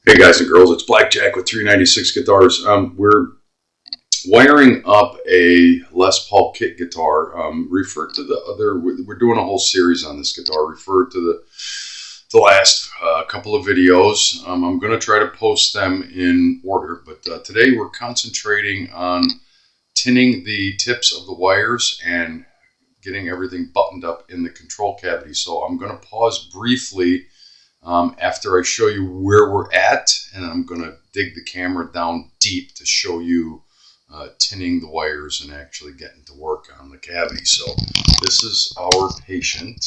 Hey guys and girls, it's Blackjack with 396 Guitars. We're wiring up a Les Paul kit guitar. Refer to the other. We're doing a whole series on this guitar. Refer to the last couple of videos. I'm going to try to post them in order, but today we're concentrating on tinning the tips of the wires and getting everything buttoned up in the control cavity. So I'm going to pause briefly after I show you where we're at, and I'm going to dig the camera down deep to show you tinning the wires and actually getting to work on the cavity. So this is our patient,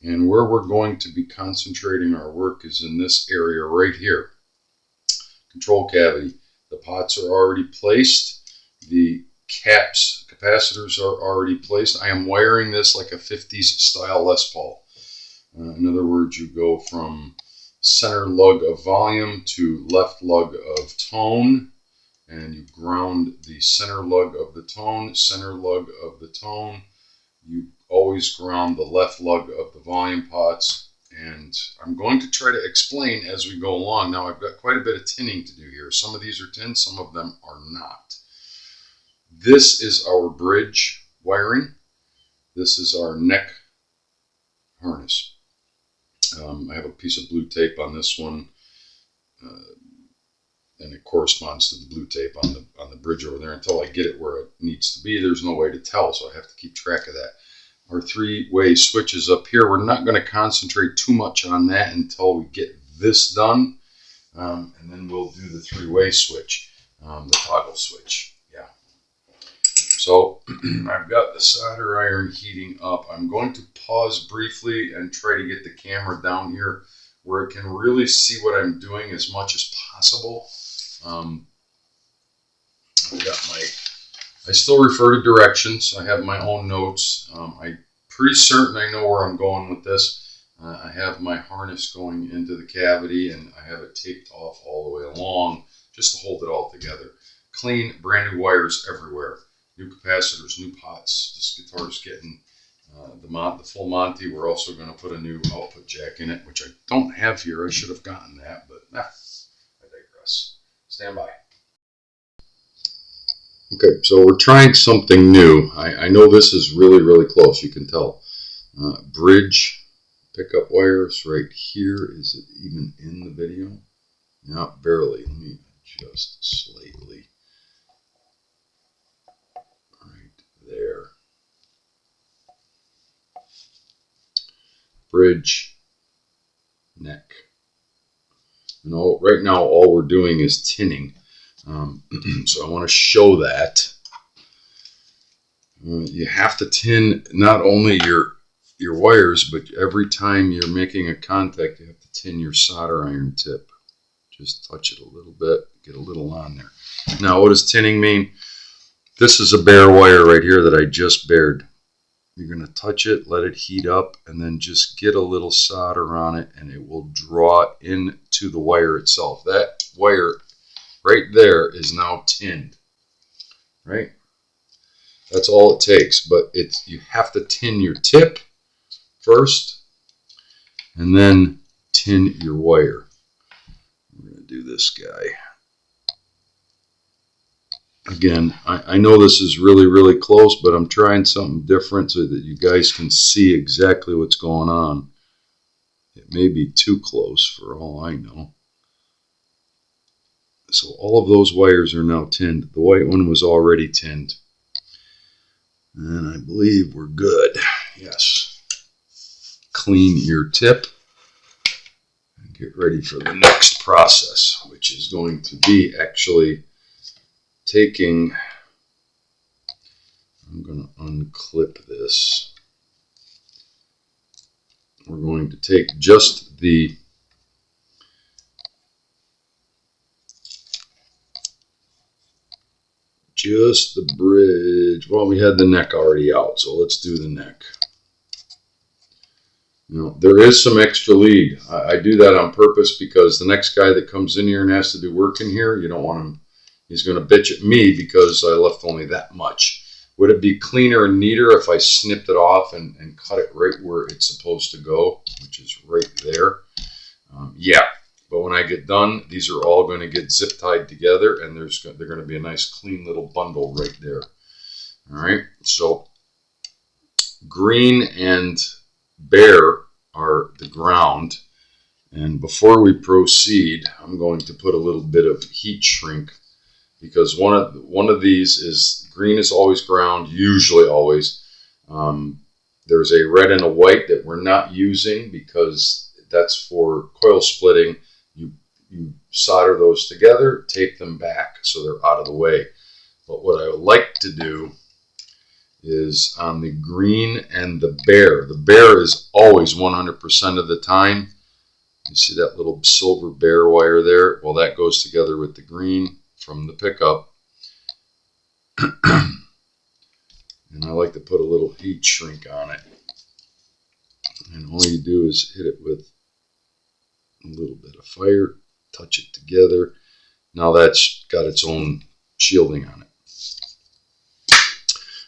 and where we're going to be concentrating our work is in this area right here, control cavity. The pots are already placed. The capacitors are already placed. I am wiring this like a 50s style Les Paul. In other words, you go from center lug of volume to left lug of tone, and you ground the center lug of the tone, center lug of the tone. You always ground the left lug of the volume pots, and I'm going to try to explain as we go along. Now, I've got quite a bit of tinning to do here. Some of these are tinned, some of them are not. This is our bridge wiring. This is our neck harness. I have a piece of blue tape on this one, and it corresponds to the blue tape on the bridge over there. Until I get it where it needs to be, there's no way to tell, so I have to keep track of that. Our three-way switches up here, we're not going to concentrate too much on that until we get this done, and then we'll do the three-way switch, the toggle switch. Yeah. So I've got the solder iron heating up. I'm going to pause briefly and try to get the camera down here where it can really see what I'm doing as much as possible. I still refer to directions. I have my own notes. I'm pretty certain I know where I'm going with this. I have my harness going into the cavity, and I have it taped off all the way along just to hold it all together. Clean, brand new wires everywhere. New capacitors, new pots. This guitar is getting the full Monty. We're also going to put a new output jack in it, which I don't have here. I should have gotten that, but I digress. Stand by. Okay, so we're trying something new. I know this is really, really close. You can tell. Bridge pickup wires right here. Is it even in the video? No, barely. Let me adjust slightly. There. Bridge, neck. And right now all we're doing is tinning. So I want to show that. You have to tin not only your wires, but every time you're making a contact, you have to tin your solder iron tip. Just touch it a little bit, get a little on there. Now, what does tinning mean? This is a bare wire right here that I just bared. You're going to touch it, let it heat up, and then just get a little solder on it, and it will draw into the wire itself. That wire right there is now tinned, right? That's all it takes, but you have to tin your tip first, and then tin your wire. We're going to do this guy. Again, I know this is really, really close, but I'm trying something different so that you guys can see exactly what's going on. It may be too close for all I know. So all of those wires are now tinned. The white one was already tinned. And I believe we're good. Yes. Clean your tip and get ready for the next process, which is going to be actually taking, I'm going to unclip this. We're going to take just the bridge. Well, we had the neck already out, so let's do the neck. Now, there is some extra lead. I do that on purpose because the next guy that comes in here and has to do work in here, you don't want him. He's going to bitch at me because I left only that much. Would it be cleaner and neater if I snipped it off and cut it right where it's supposed to go, which is right there? Yeah, but when when I get done, these are all going to get zip tied together, and they're going to be a nice clean little bundle right there. All right, so green and bare are the ground. And before we proceed, I'm going to put a little bit of heat shrink, because one of these is green is always ground, usually always. There's a red and a white that we're not using because that's for coil splitting. You solder those together, tape them back so they're out of the way. But what I would like to do is on the green and the bare. The bare is always 100% of the time. You see that little silver bare wire there? Well, that goes together with the green from the pickup. And I like to put a little heat shrink on it. And all you do is hit it with a little bit of fire, touch it together. Now that's got its own shielding on it.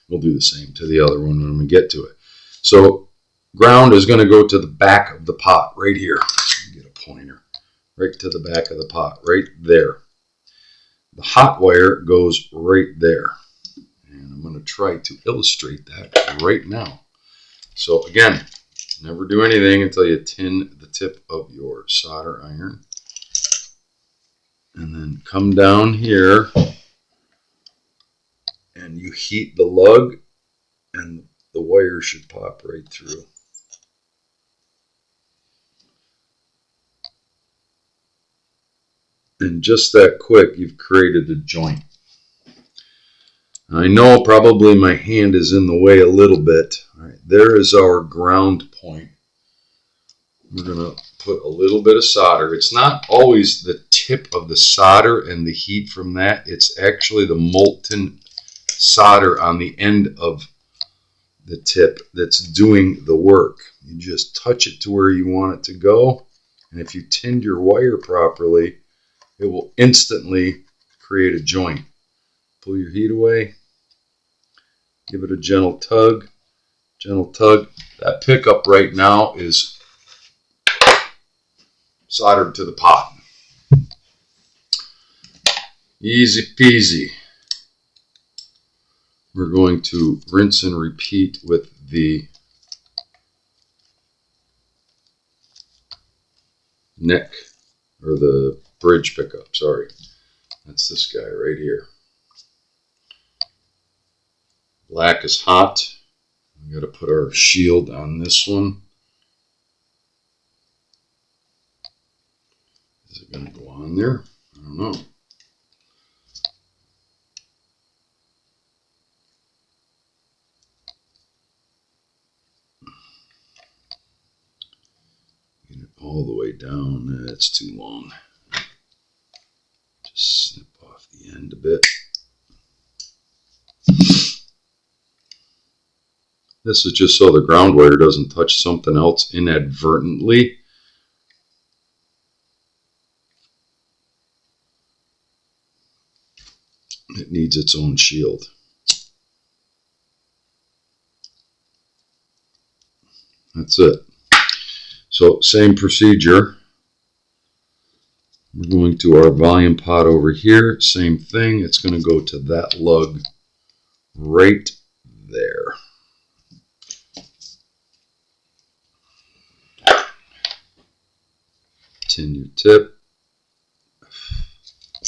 We'll do the same to the other one when we get to it. So ground is going to go to the back of the pot right here. Get a pointer. Right to the back of the pot, right there. The hot wire goes right there. And I'm going to try to illustrate that right now. So again, never do anything until you tin the tip of your solder iron. And then come down here and you heat the lug, and the wire should pop right through. And just that quick, you've created a joint. I know probably my hand is in the way a little bit. All right, there is our ground point. We're going to put a little bit of solder. It's not always the tip of the solder and the heat from that. It's actually the molten solder on the end of the tip that's doing the work. You just touch it to where you want it to go. And if you tinned your wire properly, it will instantly create a joint. Pull your heat away. Give it a gentle tug. Gentle tug. That pickup right now is soldered to the pot. Easy peasy. We're going to rinse and repeat with the neck, or the bridge pickup, sorry. That's this guy right here. Black is hot. We got to put our shield on this one. Is it going to go on there? I don't know. Get it all the way down. That's too long. Just snip off the end a bit. This is just so the ground wire doesn't touch something else inadvertently. It needs its own shield. That's it. So same procedure. We're going to our volume pot over here. Same thing. It's going to go to that lug right there. Tin your tip.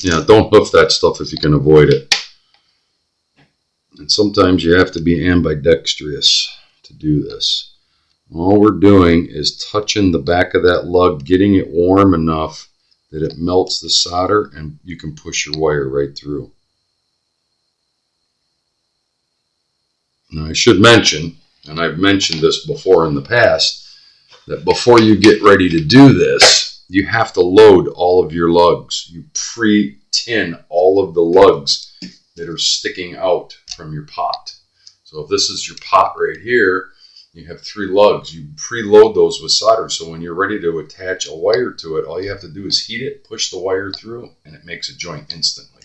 Yeah, don't hoof that stuff if you can avoid it. And sometimes you have to be ambidextrous to do this. All we're doing is touching the back of that lug, getting it warm enough that it melts the solder, and you can push your wire right through. Now I should mention, and I've mentioned this before in the past, that before you get ready to do this, you have to load all of your lugs. You pre-tin all of the lugs that are sticking out from your pot. So if this is your pot right here, you have 3 lugs. You preload those with solder, so when you're ready to attach a wire to it, all you have to do is heat it, push the wire through, and it makes a joint instantly.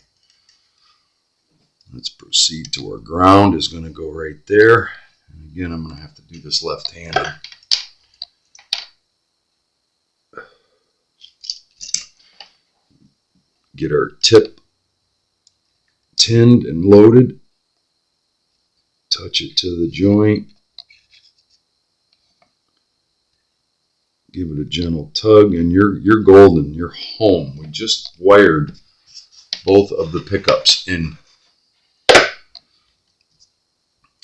Let's proceed to our ground. Is going to go right there. And again, I'm going to have to do this left-handed. Get our tip tinned and loaded. Touch it to the joint. Give it a gentle tug, and you're golden. You're home. We just wired both of the pickups in.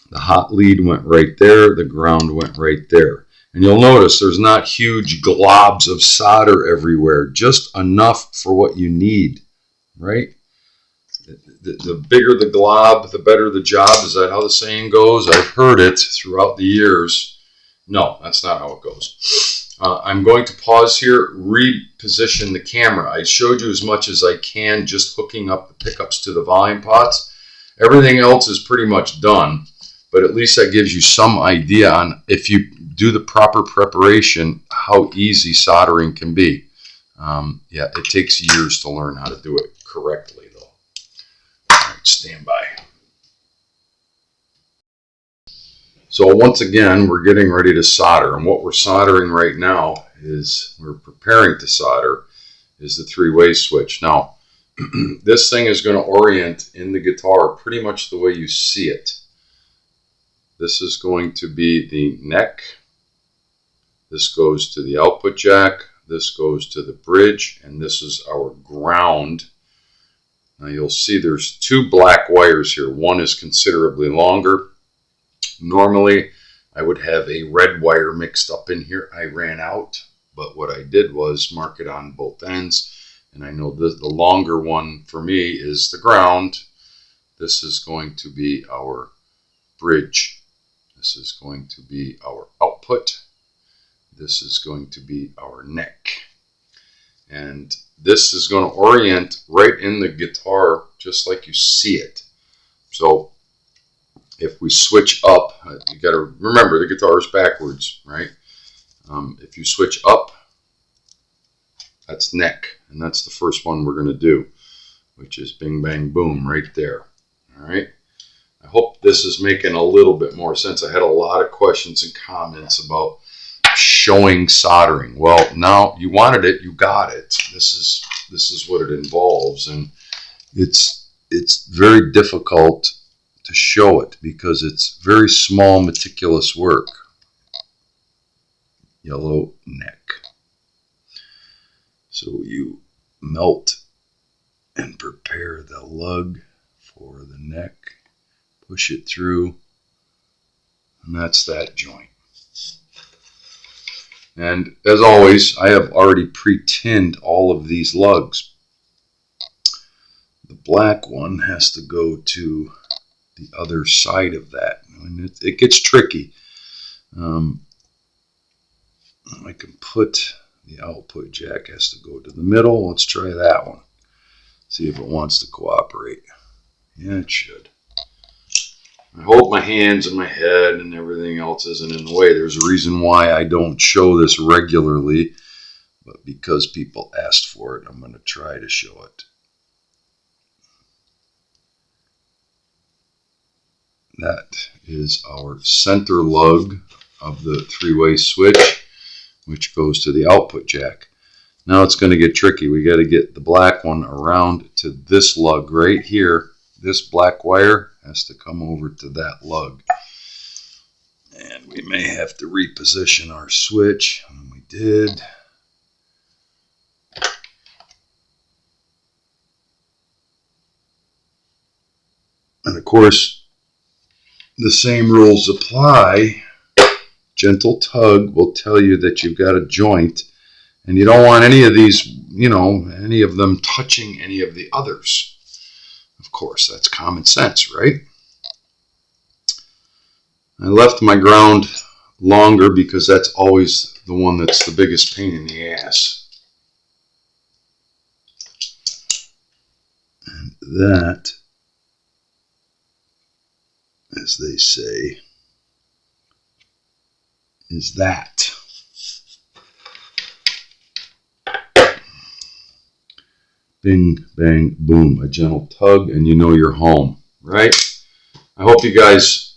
The hot lead went right there. The ground went right there. And you'll notice there's not huge globs of solder everywhere. Just enough for what you need, right? The bigger the glob, the better the job. Is that how the saying goes? I've heard it throughout the years. No, that's not how it goes. I'm going to pause here, reposition the camera. I showed you as much as I can, just hooking up the pickups to the volume pots. Everything else is pretty much done, but at least that gives you some idea on, if you do the proper preparation, how easy soldering can be. Yeah, it takes years to learn how to do it correctly, though. All right, stand by. So once again, we're getting ready to solder, and what we're soldering right now is, we're preparing to solder, is the three-way switch. Now, this thing is going to orient in the guitar pretty much the way you see it. This is going to be the neck. This goes to the output jack. This goes to the bridge, and this is our ground. Now you'll see there's two black wires here. One is considerably longer. Normally, I would have a red wire mixed up in here. I ran out, but what I did was mark it on both ends. And I know the longer one for me is the ground. This is going to be our bridge. This is going to be our output. This is going to be our neck. And this is going to orient right in the guitar just like you see it. So if we switch up, you got to remember the guitar is backwards, right? If you switch up, that's neck, and that's the first one we're going to do, which is bing, bang, boom right there. All right. I hope this is making a little bit more sense. I had a lot of questions and comments about showing soldering. Well, now you wanted it, you got it. This is what it involves, and it's very difficult to show it because it's very small, meticulous work. Yellow neck. So you melt and prepare the lug for the neck, push it through, and that's that joint. And as always, I have already pre-tinned all of these lugs. The black one has to go to the other side of that, and it gets tricky. I can put the output jack has to go to the middle. Let's try that one. See if it wants to cooperate. Yeah, it should. I hope my hands and my head and everything else isn't in the way. There's a reason why I don't show this regularly, but because people asked for it, I'm going to try to show it. That is our center lug of the three-way switch, which goes to the output jack. Now it's going to get tricky. We got to get the black one around to this lug right here. This black wire has to come over to that lug. And we may have to reposition our switch. And we did. And of course, the same rules apply. Gentle tug will tell you that you've got a joint, and you don't want any of these, any of them touching any of the others. Of course, that's common sense, right? I left my ground longer because that's always the one that's the biggest pain in the ass. And that, as they say, is that. Bing, bang, boom. A gentle tug, and you know you're home, right? I hope you guys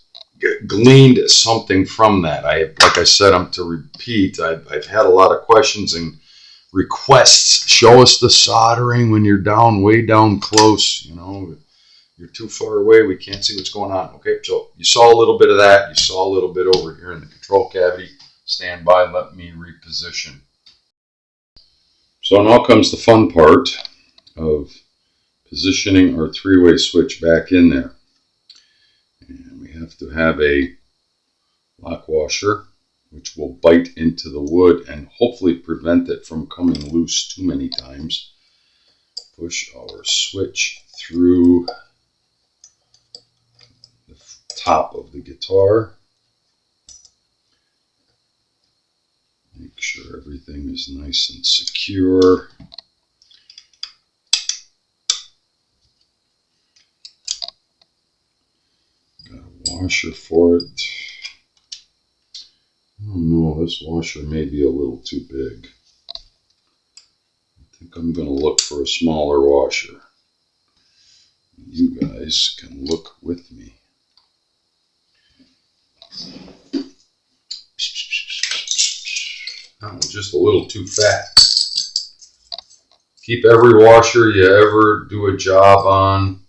gleaned something from that. Like I said, to repeat, I've had a lot of questions and requests. Show us the soldering when you're down, way down close. You know, you're too far away. We can't see what's going on. Okay, so you saw a little bit of that. You saw a little bit over here in the control cavity. Stand by. Let me reposition. So now comes the fun part of positioning our three-way switch back in there. And we have to have a lock washer, which will bite into the wood and hopefully prevent it from coming loose too many times. Push our switch through the top of the guitar. Make sure everything is nice and secure. Got a washer for it. Oh no, this washer may be a little too big. I think I'm going to look for a smaller washer. You guys can look with me. That one's just a little too fat. Keep every washer you ever do a job on.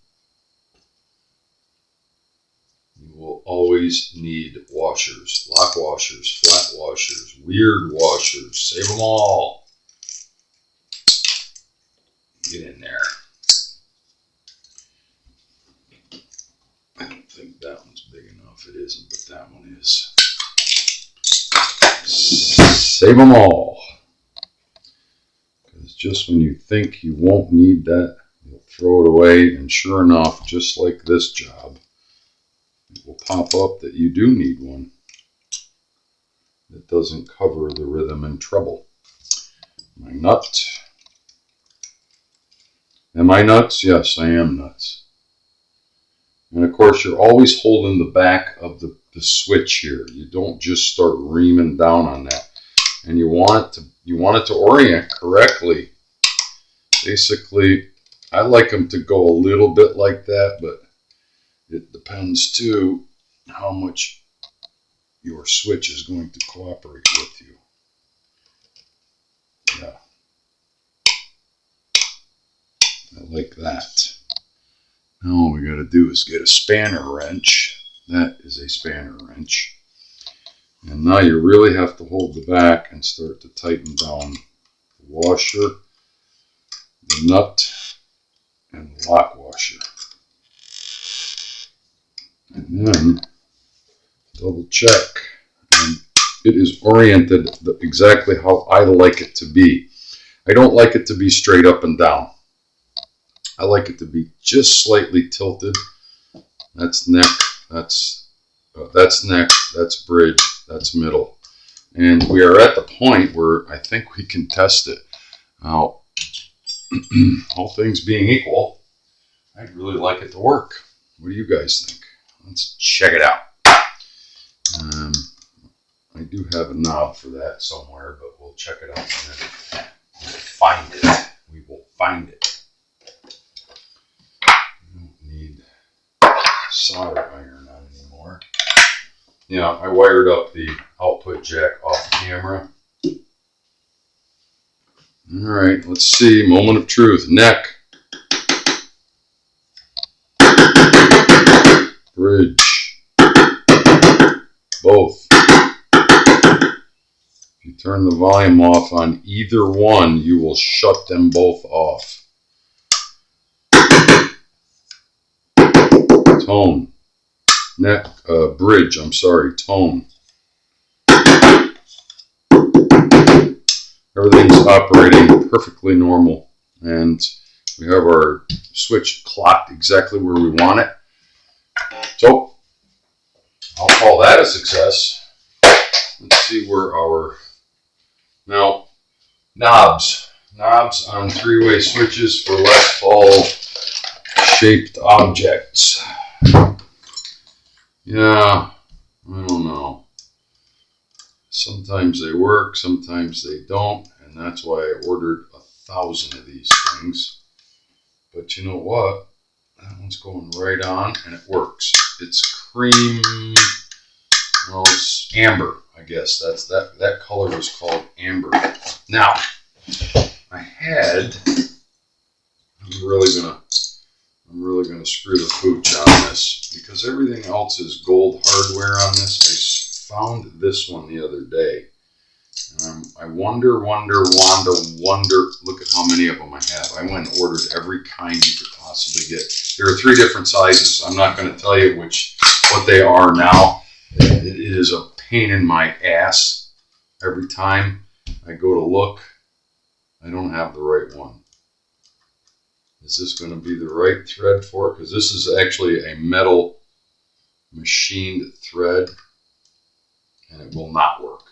You will always need washers. Lock washers, flat washers, weird washers. Save them all. Get in there. I don't think that one's big enough. It isn't, but that one is. Save them all. Because just when you think you won't need that, you'll throw it away, and sure enough, just like this job, it will pop up that you do need one. It doesn't cover the rhythm and treble. My nut. Am I nuts? Yes, I am nuts. And of course, you're always holding the back of the switch here. You don't just start reaming down on that. And you want it to orient correctly. Basically, I like them to go a little bit like that, but it depends too how much your switch is going to cooperate with you. Yeah. I like that. Now all we got to do is get a spanner wrench. That is a spanner wrench. And now you really have to hold the back and start to tighten down the washer, the nut, and the lock washer. And then double check. And it is oriented exactly how I like it to be. I don't like it to be straight up and down. I like it to be just slightly tilted. That's neck, that's neck, that's bridge, that's middle. And we are at the point where I think we can test it. Now, all things being equal, I'd really like it to work. What do you guys think? Let's check it out. I do have a knob for that somewhere, but we'll check it out in a minute. We'll find it. We will find it. Solder iron on anymore. Yeah, I wired up the output jack off camera. Alright, let's see. Moment of truth. Neck. Bridge. Both. If you turn the volume off on either one, you will shut them both off. Tone. Neck, bridge, I'm sorry, tone. Everything's operating perfectly normal. And we have our switch clocked exactly where we want it. So, I'll call that a success. Let's see where our, now, knobs. Knobs on three-way switches for Les Paul shaped objects. Yeah, I don't know. Sometimes they work, sometimes they don't, and that's why I ordered 1,000 of these things. But you know what? That one's going right on, and it works. It's cream, well, it's amber, I guess. That color is called amber. Now, I'm really gonna screw the pooch on this because everything else is gold hardware on this. I found this one the other day. I wonder. Look at how many of them I have. I went and ordered every kind you could possibly get. There are 3 different sizes. I'm not going to tell you what they are now. It is a pain in my ass every time I go to look. I don't have the right one. Is this going to be the right thread for it? Because this is actually a metal machined thread, and it will not work.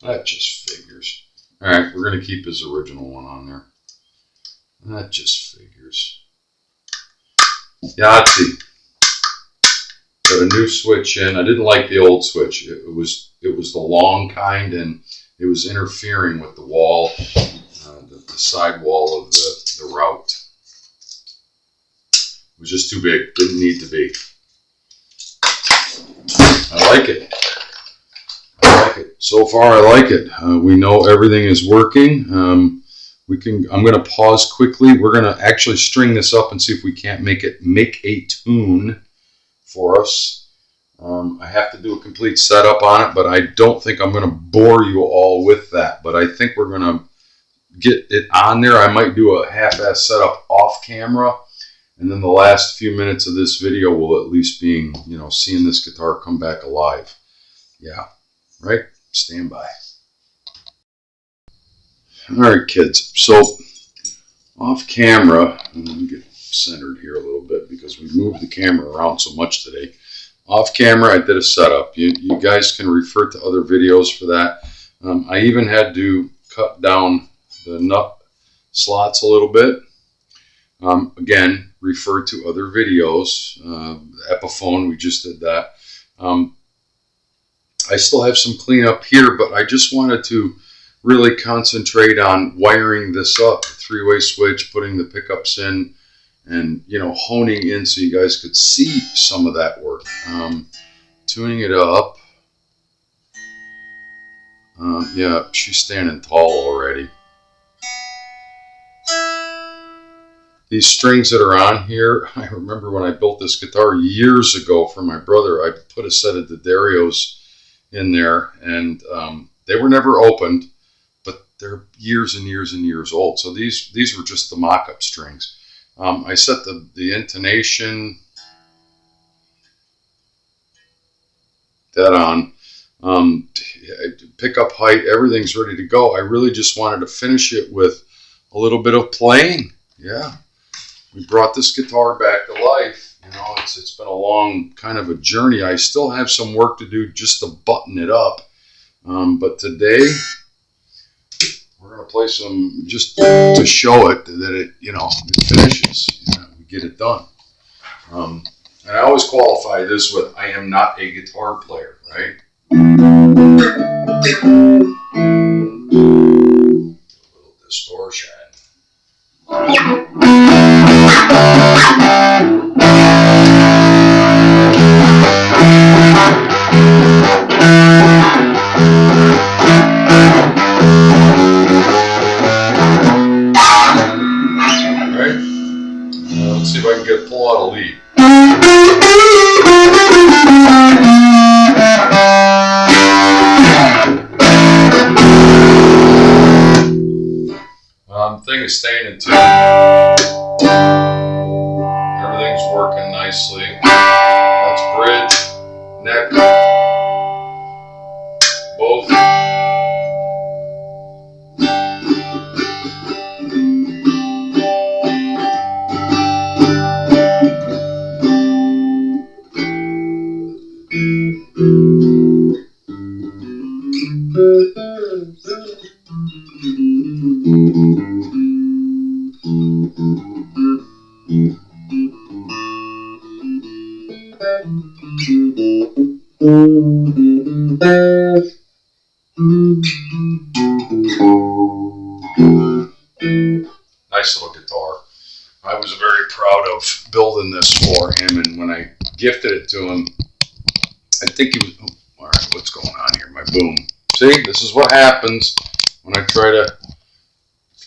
That just figures. All right, we're going to keep his original one on there. That just figures. Yahtzee. Got a new switch in. I didn't like the old switch. It was the long kind, and it was interfering with the wall, the side wall of the route. It was just too big. Didn't need to be. I like it. So far, I like it. We know everything is working. I'm going to pause quickly. We're going to actually string this up and see if we can't make a tune for us. I have to do a complete setup on it, but I don't think I'm going to bore you all with that. But I think we're going to get it on there. I might do a half-ass setup off camera, and then the last few minutes of this video will at least be, seeing this guitar come back alive. Yeah, right? Stand by. All right, kids. So off camera, let me get centered here a little bit because we moved the camera around so much today. Off camera, I did a setup. You guys can refer to other videos for that. I even had to cut down the nut slots a little bit. Again, refer to other videos. Epiphone, we just did that. I still have some cleanup here, but I just wanted to really concentrate on wiring this up, the 3-way switch, putting the pickups in, and honing in so you guys could see some of that work. Tuning it up. Yeah, she's standing tall already. These strings that are on here, I remember when I built this guitar years ago for my brother, I put a set of D'Addarios in there, and they were never opened, but they're years and years and years old. So these were just the mock-up strings. I set the intonation that on, pickup height, everything's ready to go. I really just wanted to finish it with a little bit of playing. Yeah, we brought this guitar back to life. It's been a long kind of a journey. I still have some work to do just to button it up. But today, we're going to play some just to show it that it finishes. We get it done. And I always qualify this with, I am not a guitar player, right? A little distortion. Let's see if I can pull out a lead. Thing is staying in tune. Everything's working nicely. That's bridge, neck, both. Nice little guitar. I was very proud of building this for him, and when I gifted it to him, I think he was, all right, what's going on here? My boom. See, this is what happens when I try to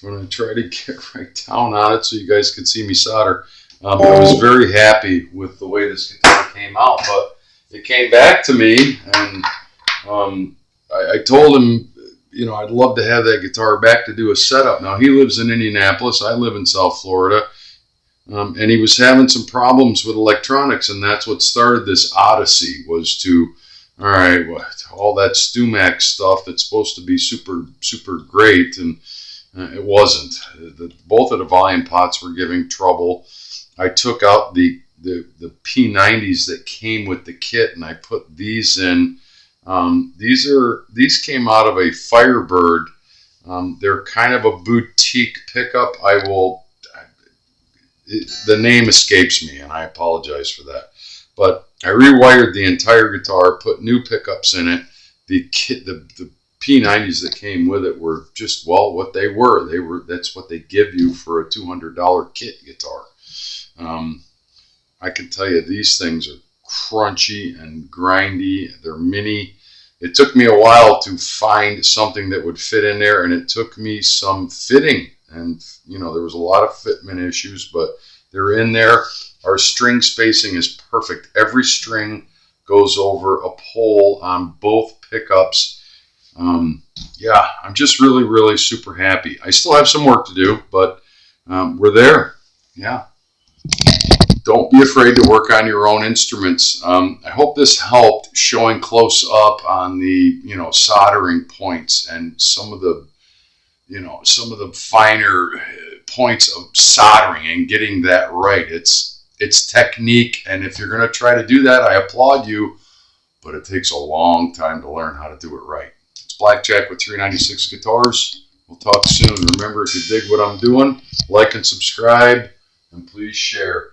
I'm going to try to get right down on it so you guys can see me solder. I was very happy with the way this guitar came out, but it came back to me, and I told him, you know, I'd love to have that guitar back to do a setup. Now, he lives in Indianapolis. I live in South Florida. And he was having some problems with electronics, and that's what started this odyssey, was to, all right, all that StewMac stuff that's supposed to be super, super great, and it wasn't. Both of the volume pots were giving trouble. I took out the P90s that came with the kit, and I put these in. These came out of a Firebird. They're kind of a boutique pickup. The name escapes me, and I apologize for that. But I rewired the entire guitar, put new pickups in it. The P90s that came with it were just, well, what they were. That's what they give you for a $200 kit guitar. I can tell you these things are crunchy and grindy. They're mini. It took me a while to find something that would fit in there, and it took me some fitting. And, you know, there was a lot of fitment issues, but they're in there. Our string spacing is perfect. Every string goes over a pole on both pickups. Yeah, I'm just really, really super happy. I still have some work to do, but we're there. Yeah. Don't be afraid to work on your own instruments. I hope this helped, showing close up on the, you know, soldering points and some of the finer points of soldering and getting that right. It's technique, and if you're going to try to do that, I applaud you, but it takes a long time to learn how to do it right. It's Blackjack with 396 Guitars. We'll talk soon. Remember, if you dig what I'm doing, like and subscribe, and please share.